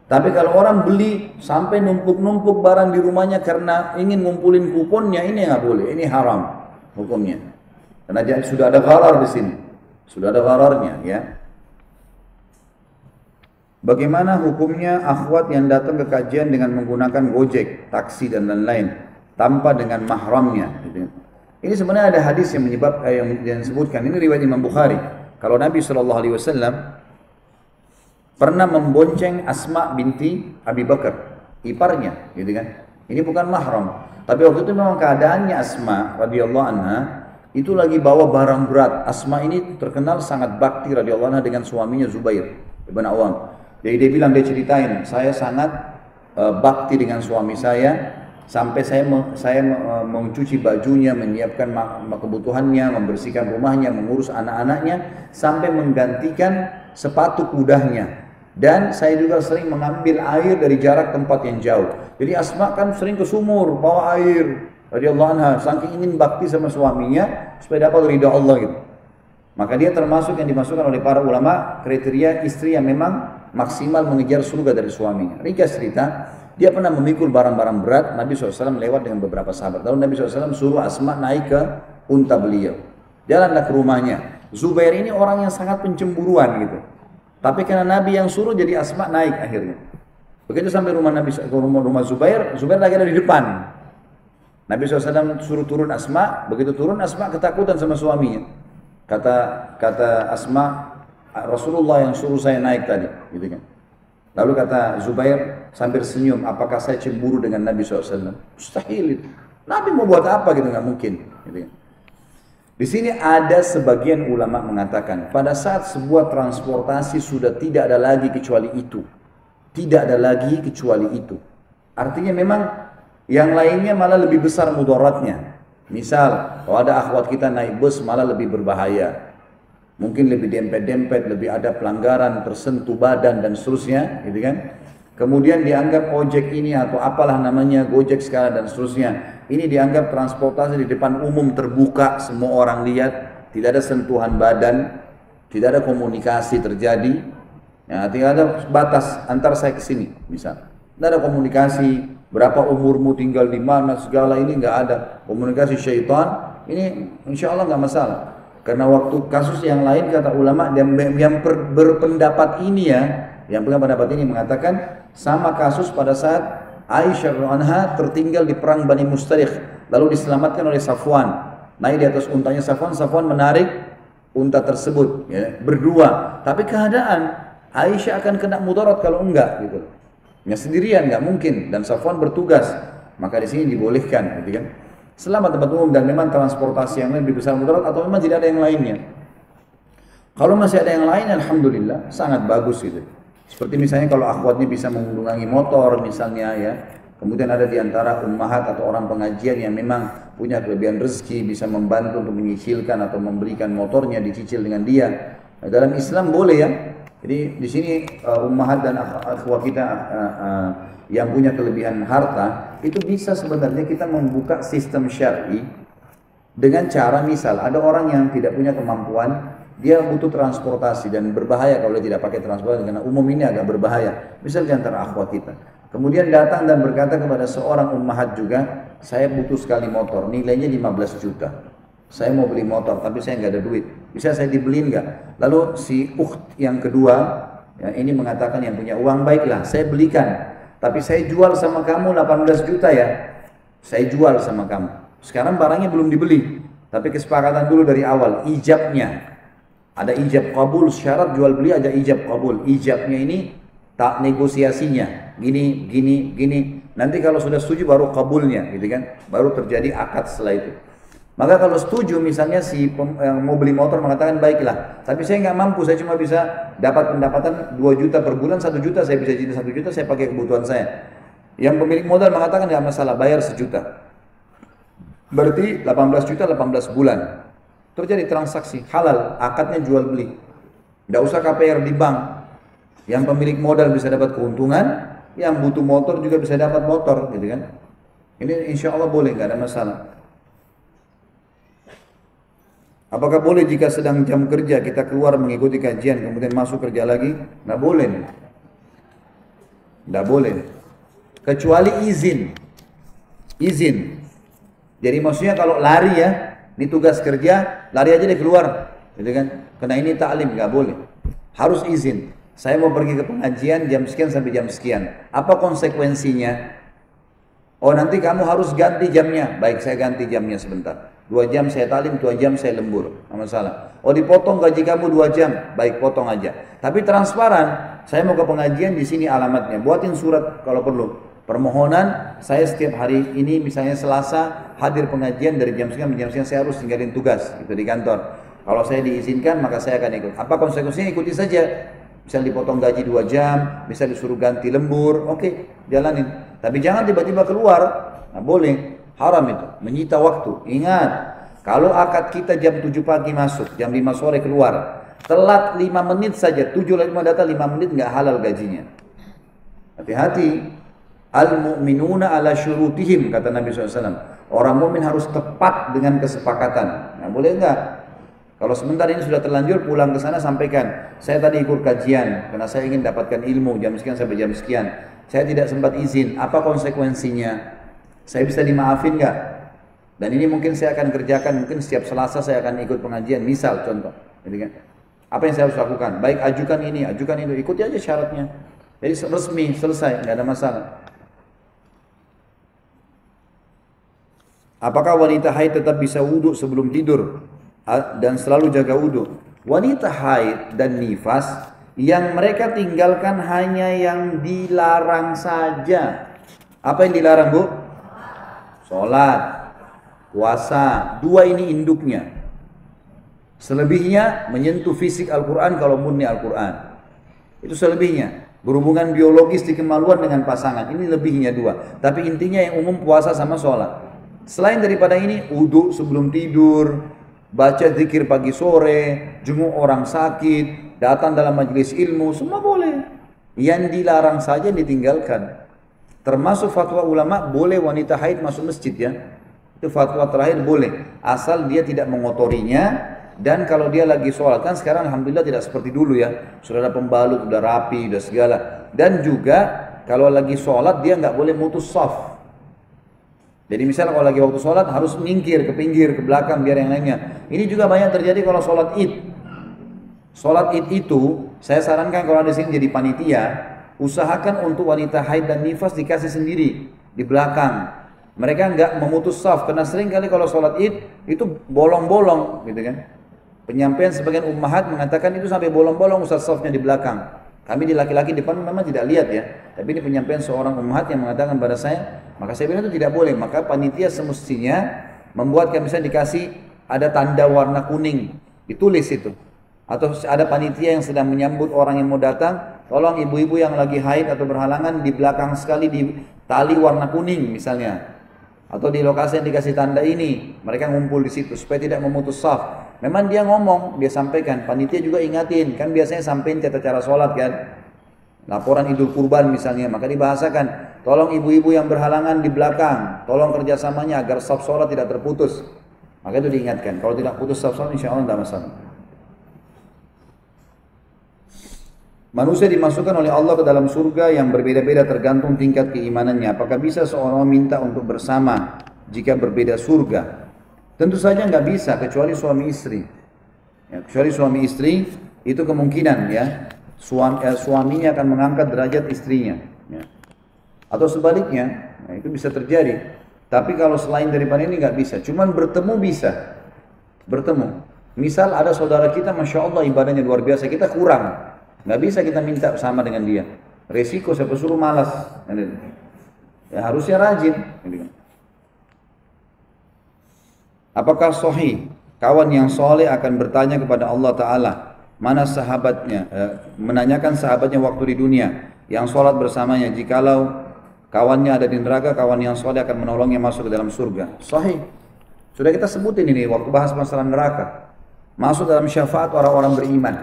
Tapi kalau orang beli sampai numpuk-numpuk barang di rumahnya karena ingin ngumpulin kuponnya, ini nggak boleh, ini haram hukumnya. Karena sudah ada gharar di sini, sudah ada ghararnya ya. Bagaimana hukumnya akhwat yang datang ke kajian dengan menggunakan Gojek, taksi dan lain-lain tanpa dengan mahramnya? Gitu. Ini sebenarnya ada hadis yang yang disebutkan. Ini riwayat Imam Bukhari. Kalau Nabi SAW pernah membonceng Asma binti Abi Bakar, iparnya, gitu kan? Ini bukan mahram. Tapi waktu itu memang keadaannya Asma radhiyallahu anha itu lagi bawa barang berat. Asma ini terkenal sangat bakti radhiyallahu anha dengan suaminya Zubair ibn Awam. Jadi dia bilang, dia ceritain, saya sangat bakti dengan suami saya. Sampai saya mencuci bajunya, menyiapkan kebutuhannya, membersihkan rumahnya, mengurus anak-anaknya, sampai menggantikan sepatu kudanya. Dan saya juga sering mengambil air dari jarak tempat yang jauh. Jadi Asma kan sering ke sumur, bawa air. Radhiyallahu anha, saking ingin bakti sama suaminya, supaya dapat ridha Allah gitu. Maka dia termasuk yang dimasukkan oleh para ulama, kriteria istri yang memang maksimal mengejar surga dari suaminya. Ringkas cerita, dia pernah memikul barang-barang berat, Nabi SAW lewat dengan beberapa sahabat. Lalu Nabi SAW suruh Asma naik ke unta beliau. Jalanlah ke rumahnya. Zubair ini orang yang sangat pencemburuan gitu. Tapi karena Nabi yang suruh, jadi Asma naik akhirnya. Begitu sampai rumah Nabi, rumah Zubair, Zubair lagi ada di depan. Nabi SAW suruh turun Asma, begitu turun Asma ketakutan sama suaminya. Kata Asma, Rasulullah yang suruh saya naik tadi, gitu kan. Lalu kata Zubair sambil senyum, apakah saya cemburu dengan Nabi SAW? Mustahil itu. Nabi mau buat apa gitu, nggak mungkin. Gitu. Di sini ada sebagian ulama mengatakan, pada saat sebuah transportasi sudah tidak ada lagi kecuali itu. Tidak ada lagi kecuali itu. Artinya memang yang lainnya malah lebih besar mudaratnya. Misal, kalau ada akhwat kita naik bus malah lebih berbahaya. Mungkin lebih dempet-dempet, lebih ada pelanggaran, tersentuh badan dan seterusnya, gitu kan? Kemudian dianggap ojek ini atau apalah namanya, Gojek sekarang dan seterusnya. Ini dianggap transportasi di depan umum terbuka, semua orang lihat, tidak ada sentuhan badan. tidak ada komunikasi terjadi, ya, tidak ada batas antar saya ke sini, misal. Tidak ada komunikasi, berapa umurmu, tinggal di mana, segala ini nggak ada. Komunikasi syaitan, ini insya Allah nggak masalah. Karena waktu kasus yang lain kata ulama yang berpendapat ini ya, yang pendapat ini mengatakan sama kasus pada saat Aisyah radhiyallahu anha tertinggal di perang Bani Mustaliq, lalu diselamatkan oleh Safwan. Naik di atas untanya Safwan, Safwan menarik unta tersebut, ya, berdua. Tapi keadaan Aisyah akan kena mudarat kalau enggak, gitu. Ya sendirian nggak mungkin, dan Safwan bertugas, maka di sini dibolehkan, gitu kan? Selama tempat umum dan memang transportasi yang lebih besar mudarat atau memang tidak ada yang lainnya. Kalau masih ada yang lain, alhamdulillah sangat bagus gitu. Seperti misalnya kalau akhwatnya bisa menggunakan motor misalnya ya, kemudian ada di antara ummahat atau orang pengajian yang memang punya kelebihan rezeki bisa membantu untuk menyicilkan atau memberikan motornya dicicil dengan dia. Nah, dalam Islam boleh ya. Jadi di sini ummahat dan akhwat kita yang punya kelebihan harta itu bisa sebenarnya kita membuka sistem syar'i dengan cara misal ada orang yang tidak punya kemampuan, dia butuh transportasi dan berbahaya kalau dia tidak pakai transportasi karena umum ini agak berbahaya. Misal di antara akhwat kita. Kemudian datang dan berkata kepada seorang ummahat juga, saya butuh sekali motor, nilainya 15 juta. Saya mau beli motor, tapi saya nggak ada duit. Bisa saya dibeliin nggak? Lalu si ukht yang kedua, ya, ini mengatakan yang punya uang, baiklah, saya belikan. Tapi saya jual sama kamu 18 juta ya. Saya jual sama kamu. Sekarang barangnya belum dibeli. Tapi kesepakatan dulu dari awal, ijabnya. Ada ijab qabul, syarat jual beli ada ijab qabul. Ijabnya ini tak negosiasinya. Gini, gini, gini. Nanti kalau sudah setuju baru qabulnya, gitu kan? Baru terjadi akad setelah itu. Maka kalau setuju misalnya si yang mau beli motor mengatakan baiklah, tapi saya nggak mampu, saya cuma bisa dapat pendapatan 2 juta per bulan, 1 juta saya bisa jadi 1 juta, saya pakai kebutuhan saya. Yang pemilik modal mengatakan nggak masalah, bayar 1 juta. Berarti 18 juta 18 bulan. Terjadi transaksi halal, akadnya jual beli. Nggak usah KPR di bank. Yang pemilik modal bisa dapat keuntungan, yang butuh motor juga bisa dapat motor, gitu kan? Ini insya Allah boleh, nggak ada masalah. Apakah boleh jika sedang jam kerja kita keluar mengikuti kajian kemudian masuk kerja lagi? Nggak boleh. Nggak boleh. Kecuali izin. Izin. Jadi maksudnya kalau lari ya, ini tugas kerja, lari aja deh keluar. Gitu kan? Karena ini taklim, nggak boleh. Harus izin. Saya mau pergi ke pengajian jam sekian sampai jam sekian. Apa konsekuensinya? Oh nanti kamu harus ganti jamnya. Baik, saya ganti jamnya sebentar. 2 jam saya talim, 2 jam saya lembur, nggak masalah. Oh dipotong gaji kamu 2 jam, baik potong aja. Tapi transparan, saya mau ke pengajian di sini alamatnya. Buatin surat kalau perlu. Permohonan saya setiap hari ini misalnya Selasa hadir pengajian dari jam sekian jam sekian saya harus tinggalin tugas gitu di kantor. Kalau saya diizinkan maka saya akan ikut. Apa konsekuensinya? Ikuti saja. Misal dipotong gaji 2 jam, bisa disuruh ganti lembur, oke, jalanin. Tapi jangan tiba-tiba keluar, nah, boleh. Haram itu, menyita waktu. Ingat, kalau akad kita jam 7 pagi masuk, jam 5 sore keluar, telat 5 menit saja, 7.5 data 5 menit nggak halal gajinya. Hati-hati. Al-mu'minuna ala syurutihim, kata Nabi SAW. Orang mukmin harus tepat dengan kesepakatan. Nah, boleh enggak? Kalau sebentar ini sudah terlanjur, pulang ke sana sampaikan. Saya tadi ikut kajian, karena saya ingin dapatkan ilmu jam sekian sampai jam sekian. Saya tidak sempat izin, apa konsekuensinya? Saya bisa dimaafin nggak? Dan ini mungkin saya akan kerjakan, mungkin setiap Selasa saya akan ikut pengajian, misal contoh. Jadi kan, apa yang saya harus lakukan? Baik ajukan ini, ajukan itu, ikuti aja syaratnya. Jadi resmi, selesai, nggak ada masalah. Apakah wanita haid tetap bisa wudhu sebelum tidur dan selalu jaga wudhu? Wanita haid dan nifas yang mereka tinggalkan hanya yang dilarang saja. Apa yang dilarang, Bu? Sholat, puasa, 2 ini induknya. Selebihnya menyentuh fisik Al-Quran kalau murni Al-Quran. Itu selebihnya. Berhubungan biologis di kemaluan dengan pasangan. Ini lebihnya 2. Tapi intinya yang umum puasa sama sholat. Selain daripada ini, wudhu sebelum tidur, baca zikir pagi sore, jenguk orang sakit, datang dalam majelis ilmu, semua boleh. Yang dilarang saja ditinggalkan. Termasuk fatwa ulama boleh wanita haid masuk masjid ya. Itu fatwa terakhir boleh. Asal dia tidak mengotorinya Dan kalau dia lagi sholat, kan sekarang alhamdulillah tidak seperti dulu ya, sudah ada pembalut, sudah rapi, sudah segala. Dan juga kalau lagi sholat dia nggak boleh mutus saf. Jadi misalnya kalau lagi waktu sholat harus minggir ke pinggir, ke belakang biar yang lainnya. Ini juga banyak terjadi kalau sholat id. Sholat id itu saya sarankan kalau ada sini jadi panitia, usahakan untuk wanita haid dan nifas dikasih sendiri di belakang. Mereka nggak memutus saf karena sering kali kalau sholat id itu bolong-bolong, gitu kan. Penyampaian sebagian ummahat mengatakan itu sampai bolong-bolong ustaz safnya di belakang. Kami di laki-laki depan memang tidak lihat ya. Tapi ini penyampaian seorang ummahat yang mengatakan pada saya, maka saya bilang itu tidak boleh. Maka panitia semestinya membuatkan misalnya dikasih ada tanda warna kuning, ditulis itu. Atau ada panitia yang sedang menyambut orang yang mau datang, tolong ibu-ibu yang lagi haid atau berhalangan di belakang sekali di tali warna kuning misalnya. Atau di lokasi yang dikasih tanda ini, mereka ngumpul di situ supaya tidak memutus saf. Memang dia ngomong, dia sampaikan, panitia juga ingatin, kan biasanya sampein tata cara sholat kan, laporan idul kurban misalnya, maka dibahasakan, tolong ibu-ibu yang berhalangan di belakang, tolong kerjasamanya agar saf sholat tidak terputus. Maka itu diingatkan, kalau tidak putus saf sholat insya Allah tidak masalah. Manusia dimasukkan oleh Allah ke dalam surga yang berbeda-beda tergantung tingkat keimanannya. Apakah bisa seorang minta untuk bersama jika berbeda surga? Tentu saja nggak bisa kecuali suami istri. Ya, kecuali suami istri itu kemungkinan ya suaminya akan mengangkat derajat istrinya. Ya. Atau sebaliknya, nah, itu bisa terjadi. Tapi kalau selain daripada ini nggak bisa. Cuman bertemu bisa. Bertemu. Misal ada saudara kita, masya Allah ibadahnya luar biasa, kita kurang. Nggak bisa kita minta sama dengan dia. Resiko siapa suruh malas. Ya harusnya rajin. Apakah sahih kawan yang soleh akan bertanya kepada Allah Ta'ala mana sahabatnya, menanyakan sahabatnya waktu di dunia yang sholat bersamanya, jikalau kawannya ada di neraka, kawan yang soleh akan menolongnya masuk ke dalam surga. Sahih. Sudah kita sebutin ini waktu bahas masalah neraka. Masuk dalam syafaat orang-orang beriman.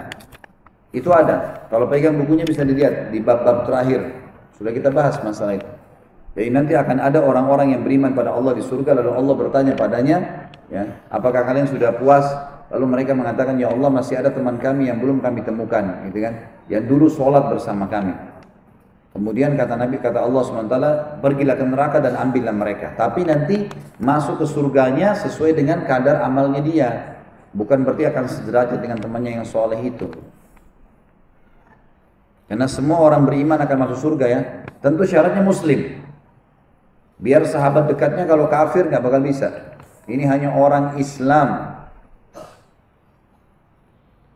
Itu ada. Kalau pegang bukunya bisa dilihat di bab-bab terakhir. Sudah kita bahas masalah itu. Jadi nanti akan ada orang-orang yang beriman pada Allah di surga, lalu Allah bertanya padanya, ya, apakah kalian sudah puas? Lalu mereka mengatakan, ya Allah masih ada teman kami yang belum kami temukan, gitu kan? Yang dulu sholat bersama kami. Kemudian kata Nabi, kata Allah SWT, pergilah ke neraka dan ambillah mereka. Tapi nanti masuk ke surganya sesuai dengan kadar amalnya dia. Bukan berarti akan sederajat dengan temannya yang soleh itu. Karena semua orang beriman akan masuk surga ya. Tentu syaratnya muslim. Biar sahabat dekatnya kalau kafir nggak bakal bisa. Ini hanya orang Islam.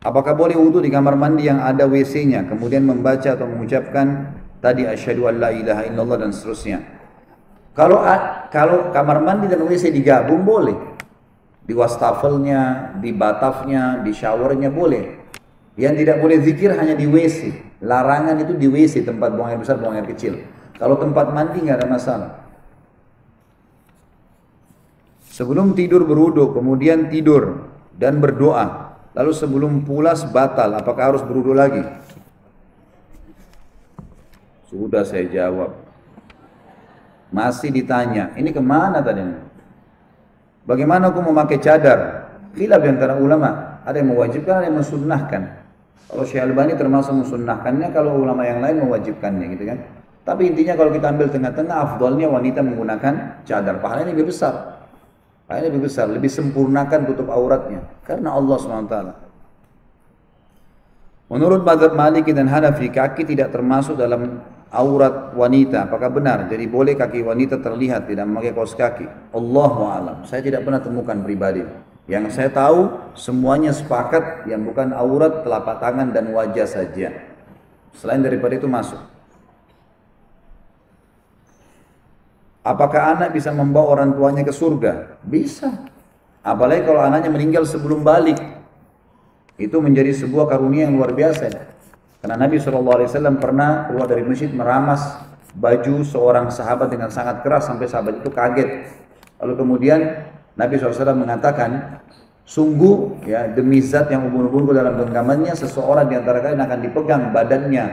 Apakah boleh wudhu di kamar mandi yang ada WC-nya, kemudian membaca atau mengucapkan tadi asyhadu an la ilaha illallah dan seterusnya? Kalau kamar mandi dan WC digabung boleh. Di wastafelnya, di batafnya, di showernya boleh. Yang tidak boleh zikir hanya di WC. Larangan itu di WC, tempat buang air besar, buang air kecil. Kalau tempat mandi nggak ada masalah. Sebelum tidur berwudu, kemudian tidur dan berdoa. Lalu sebelum pulas batal, apakah harus berwudu lagi? Sudah saya jawab. Masih ditanya, ini kemana tadi? Bagaimana aku memakai cadar? Khilaf di antara ulama. Ada yang mewajibkan, ada yang mensunnahkan. Kalau Syekh Albani termasuk mensunnahkannya, kalau ulama yang lain mewajibkannya, gitu kan. Tapi intinya kalau kita ambil tengah-tengah, afdalnya wanita menggunakan cadar. Pahalanya lebih besar. Pahalanya lebih besar, lebih sempurnakan tutup auratnya. Karena Allah SWT. Menurut mazhab Maliki dan Hanafi, kaki tidak termasuk dalam aurat wanita. Apakah benar? Jadi boleh kaki wanita terlihat tidak memakai kaos kaki? Allahu a'lam. Saya tidak pernah temukan pribadi. Yang saya tahu semuanya sepakat yang bukan aurat telapak tangan dan wajah saja. Selain daripada itu masuk. Apakah anak bisa membawa orang tuanya ke surga? Bisa. Apalagi kalau anaknya meninggal sebelum balik. Itu menjadi sebuah karunia yang luar biasa. Karena Nabi SAW pernah keluar dari masjid meramas baju seorang sahabat dengan sangat keras sampai sahabat itu kaget. Lalu kemudian Nabi SAW mengatakan, sungguh ya demi zat yang ubun-ubunku dalam genggamannya, seseorang di antara kalian akan dipegang badannya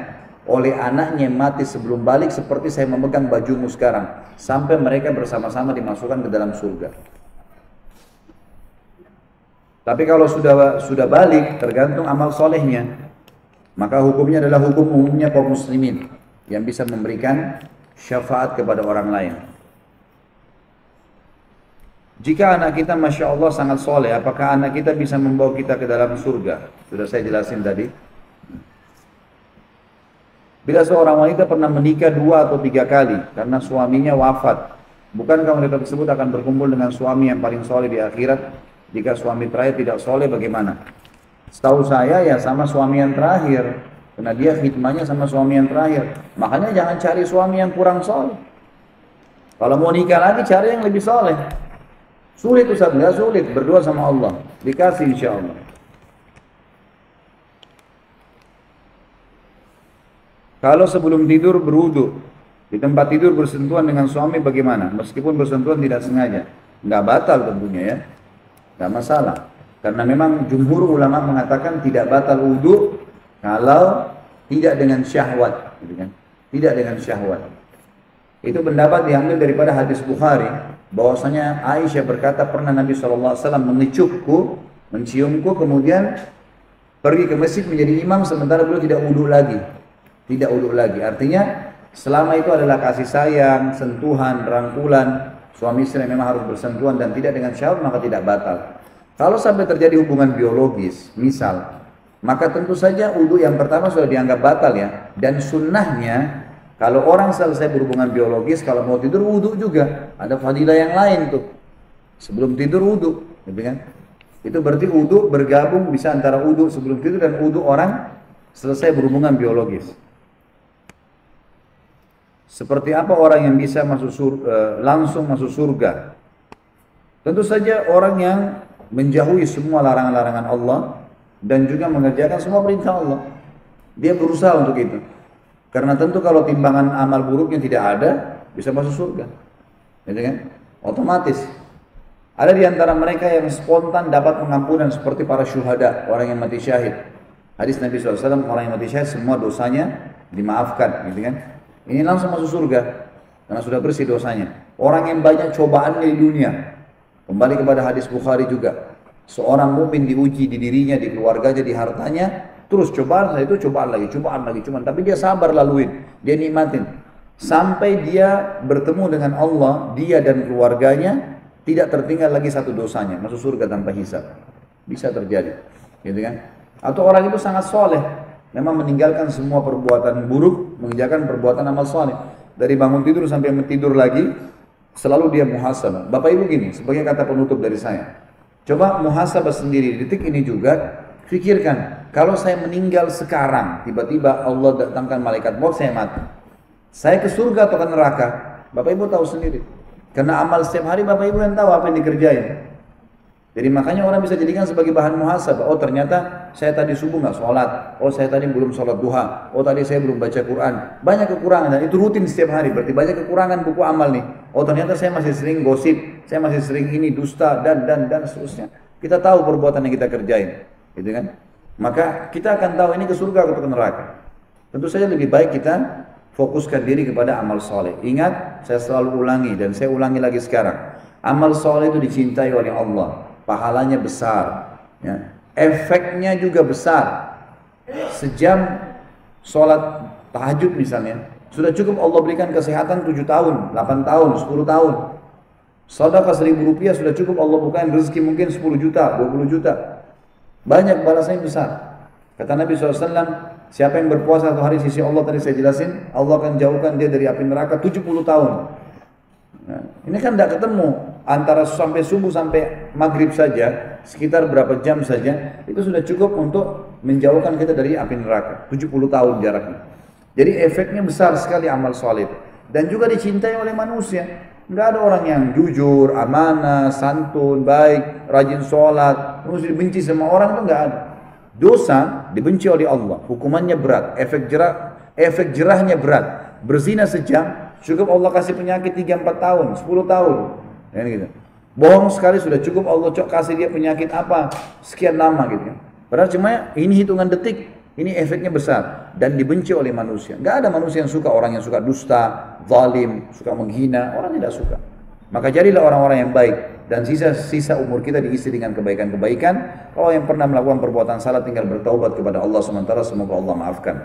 oleh anaknya yang mati sebelum balik seperti saya memegang bajumu sekarang, sampai mereka bersama-sama dimasukkan ke dalam surga. Tapi kalau sudah balik, tergantung amal solehnya. Maka hukumnya adalah hukum umumnya kaum muslimin yang bisa memberikan syafaat kepada orang lain. Jika anak kita Masya Allah sangat soleh, apakah anak kita bisa membawa kita ke dalam surga? Sudah saya jelasin tadi. Bila seorang wanita pernah menikah 2 atau 3 kali karena suaminya wafat, bukankah wanita tersebut akan berkumpul dengan suami yang paling soleh di akhirat? Jika suami terakhir tidak soleh bagaimana? Setahu saya ya sama suami yang terakhir, karena dia khidmahnya sama suami yang terakhir. Makanya jangan cari suami yang kurang soleh. Kalau mau nikah lagi cari yang lebih soleh. Sulit Ustaz, nggak sulit, berdoa sama Allah, dikasih insya Allah. Kalau sebelum tidur berwudu, di tempat tidur bersentuhan dengan suami bagaimana? Meskipun bersentuhan tidak sengaja, nggak batal tentunya ya, nggak masalah. Karena memang jumhur ulama mengatakan tidak batal wudu kalau tidak dengan syahwat, gitu kan? Tidak dengan syahwat. Itu pendapat diambil daripada hadis Bukhari, bahwasanya Aisyah berkata pernah Nabi SAW mengecupku, menciumku, kemudian pergi ke masjid menjadi imam sementara beliau tidak wudu lagi. Tidak wudu lagi. Artinya selama itu adalah kasih sayang, sentuhan, rangkulan, suami istri memang harus bersentuhan dan tidak dengan syahwat maka tidak batal. Kalau sampai terjadi hubungan biologis, misal, maka tentu saja wudu yang pertama sudah dianggap batal ya. Dan sunnahnya kalau orang selesai berhubungan biologis, kalau mau tidur wudu juga. Ada fadilah yang lain tuh. Sebelum tidur wudu, gitu kan? Itu berarti wudu bergabung bisa antara wudu sebelum tidur dan wudu orang selesai berhubungan biologis. Seperti apa orang yang bisa langsung masuk surga? Tentu saja orang yang menjauhi semua larangan-larangan Allah dan juga mengerjakan semua perintah Allah. Dia berusaha untuk itu. Karena tentu kalau timbangan amal buruknya tidak ada, bisa masuk surga. Gitu kan? Otomatis. Ada di antara mereka yang spontan dapat pengampunan seperti para syuhada, orang yang mati syahid. Hadis Nabi SAW, orang yang mati syahid semua dosanya dimaafkan, gitu kan? Ini langsung masuk surga karena sudah bersih dosanya. Orang yang banyak cobaan di dunia, kembali kepada hadis Bukhari juga. Seorang mukmin diuji di dirinya, di keluarganya, di hartanya, terus cobaan lagi, tapi dia sabar laluin, dia nikmatin. Sampai dia bertemu dengan Allah, dia dan keluarganya tidak tertinggal lagi satu dosanya, masuk surga tanpa hisab. Bisa terjadi, gitu kan? Atau orang itu sangat soleh, memang meninggalkan semua perbuatan buruk, mengerjakan perbuatan amal soleh. Dari bangun tidur sampai tidur lagi, selalu dia muhasabah. Bapak Ibu gini, sebagai kata penutup dari saya, coba muhasabah sendiri di detik ini juga, pikirkan, kalau saya meninggal sekarang, tiba-tiba Allah datangkan malaikat maut, saya mati. Saya ke surga atau ke neraka? Bapak Ibu tahu sendiri. Karena amal setiap hari Bapak Ibu yang tahu apa yang dikerjain. Jadi makanya orang bisa jadikan sebagai bahan muhasabah. Oh ternyata saya tadi subuh nggak sholat. Oh saya tadi belum sholat duha. Oh tadi saya belum baca Quran. Banyak kekurangan dan itu rutin setiap hari. Berarti banyak kekurangan buku amal nih. Oh ternyata saya masih sering gosip. Saya masih sering ini dusta dan seterusnya. Kita tahu perbuatan yang kita kerjain. Gitu kan? Maka kita akan tahu ini ke surga atau ke neraka. Tentu saja lebih baik kita fokuskan diri kepada amal soleh. Ingat, saya selalu ulangi dan saya ulangi lagi sekarang. Amal soleh itu dicintai oleh Allah. Pahalanya besar. Ya. Efeknya juga besar. Sejam sholat tahajud misalnya, sudah cukup Allah berikan kesehatan 7 tahun, 8 tahun, 10 tahun. Sedekah 1.000 rupiah sudah cukup Allah bukain rezeki mungkin 10 juta, 20 juta. Banyak balasannya besar. Kata Nabi SAW, siapa yang berpuasa satu hari sisi Allah tadi saya jelasin, Allah akan jauhkan dia dari api neraka 70 tahun. Nah, ini kan tidak ketemu antara sampai subuh sampai maghrib saja, sekitar berapa jam saja, itu sudah cukup untuk menjauhkan kita dari api neraka. 70 tahun jaraknya. Jadi efeknya besar sekali amal soleh. Dan juga dicintai oleh manusia. Nggak ada orang yang jujur, amanah, santun, baik, rajin sholat, terus dibenci sama orang, itu nggak ada. Dosa dibenci oleh Allah, hukumannya berat, efek jerahnya berat. Berzina sejam, cukup Allah kasih penyakit 3-4 tahun, 10 tahun. Ya, gitu. Bohong sekali sudah cukup Allah kasih dia penyakit apa, sekian lama gitu. Padahal cuma ini hitungan detik, ini efeknya besar dan dibenci oleh manusia. Nggak ada manusia yang suka orang yang suka dusta, zalim, suka menghina, orang tidak suka. Maka jadilah orang-orang yang baik. dan sisa-sisa umur kita diisi dengan kebaikan-kebaikan. Kalau yang pernah melakukan perbuatan salah tinggal bertaubat kepada Allah SWT, semoga Allah maafkan.